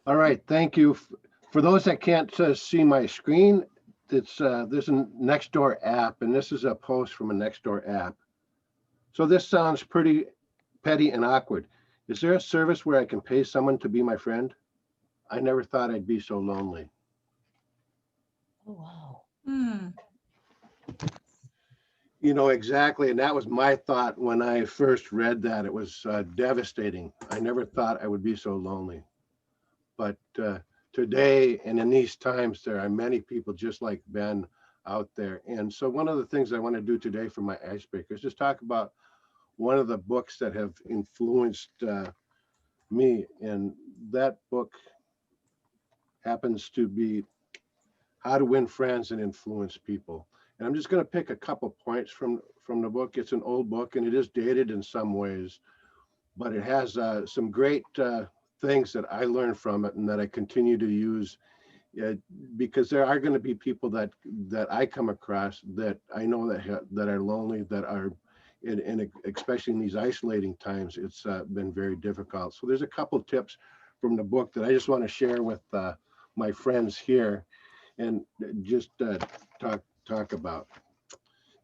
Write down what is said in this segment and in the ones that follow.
All right, thank you. For those that can't see my screen, it's there's a Nextdoor app, and this is a post from a Nextdoor app. So this sounds pretty petty and awkward. Is there a service where I can pay someone to be my friend? I never thought I'd be so lonely. Oh, wow. Hmm. Exactly, and that was my thought when I first read that. It was devastating. I never thought I would be so lonely. But today and in these times, there are many people just like Ben out there. And so, one of the things I want to do today for my icebreaker is just talk about one of the books that have influenced me. And that book happens to be How to Win Friends and Influence People. And I'm just going to pick a couple points from the book. It's an old book and it is dated in some ways, but it has some great things that I learned from it and that I continue to use, uh, because there are going to be people that I come across that I know that are lonely, that are in especially in these isolating times. It's been very difficult. So there's a couple tips from the book that I just want to share with my friends here and just talk about.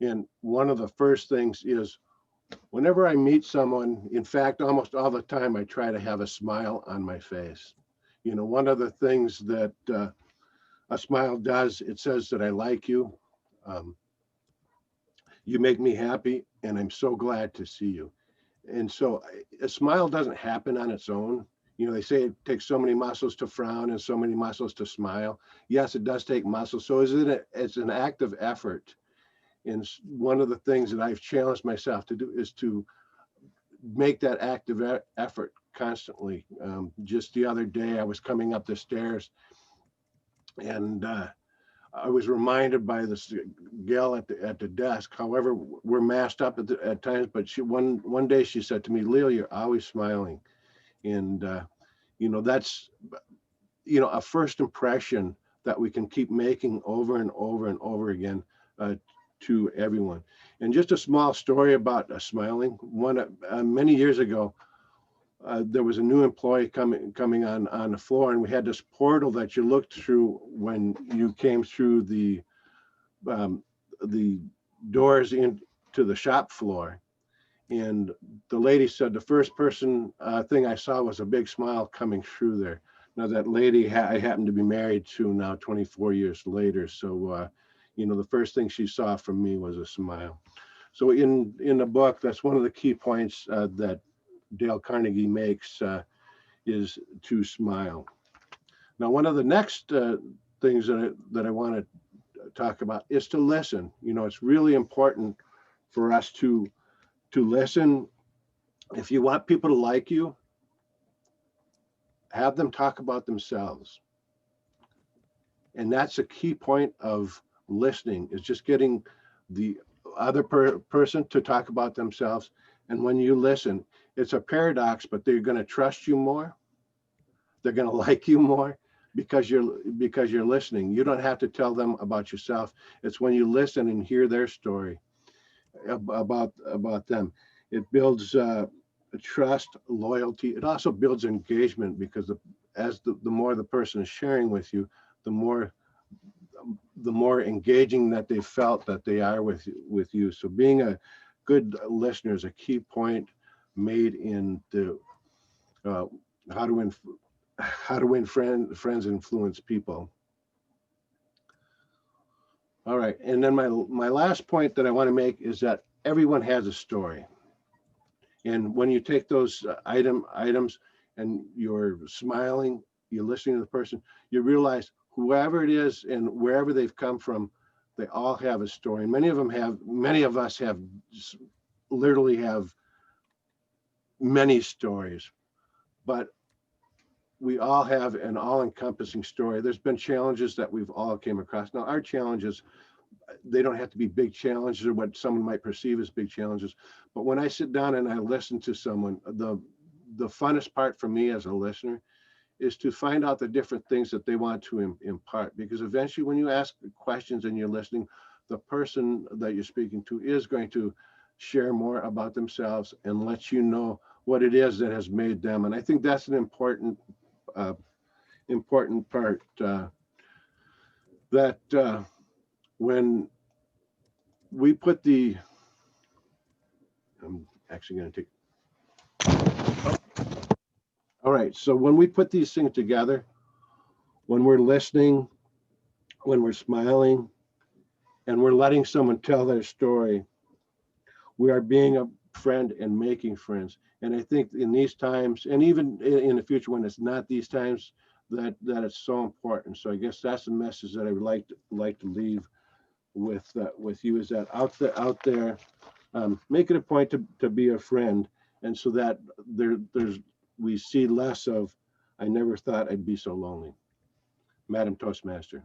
And one of the first things is whenever I meet someone, in fact, almost all the time, I try to have a smile on my face. One of the things that a smile does, it says that I like you. Um, you make me happy, and I'm so glad to see you. And so a smile doesn't happen on its own. They say it takes so many muscles to frown and so many muscles to smile. Yes, it does take muscles. So it's an act of effort. And one of the things that I've challenged myself to do is to make that active effort constantly. Just the other day, I was coming up the stairs and I was reminded by this gal at the desk. However, we're masked up at times, but one day she said to me, "Leo, you're always smiling," and that's a first impression that we can keep making over and over and over again uh, to everyone. And just a small story about smiling. Many years ago, there was a new employee coming on the floor, and we had this portal that you looked through when you came through um, the doors into the shop floor. And the lady said the first person thing I saw was a big smile coming through there. Now that lady I happen to be married to now 24 years later. So the first thing she saw from me was a smile. So in the book, that's one of the key points that Dale Carnegie makes, is to smile. Now, one of the next things that I want to talk about is to listen. It's really important for us to listen. If you want people to like you, have them talk about themselves. And that's a key point of listening, is just getting the other person to talk about themselves. And when you listen, it's a paradox, but they're going to trust you more. They're going to like you more because you're listening. You don't have to tell them about yourself. It's when you listen and hear their story about them. It builds trust, loyalty. It also builds engagement because the more the person is sharing with you, the more engaging that they felt that they are with you. So being a good listener is a key point made in the uh, how to win friends and influence people. All right, and then my last point that I want to make is that everyone has a story. And when you take those items and you're smiling, you're listening to the person, you realize whoever it is and wherever they've come from, they all have a story. And many of us have literally have many stories, but we all have an all-encompassing story. There's been challenges that we've all came across. Now, our challenges, they don't have to be big challenges or what someone might perceive as big challenges. But when I sit down and I listen to someone, the funnest part for me as a listener is to find out the different things that they want to impart. Because eventually, when you ask questions and you're listening, the person that you're speaking to is going to share more about themselves and let you know what it is that has made them. And I think that's an important uh, important part, that when we put the, I'm actually going to take, all right, so when we put these things together, when we're listening, when we're smiling, and we're letting someone tell their story, we are being a friend and making friends. And I think in these times, and even in the future when it's not these times, that it's so important. So I guess that's the message that I would like to leave with you, is that out there, make it a point to be a friend, and so that we see less of, I never thought I'd be so lonely. Madam Toastmaster.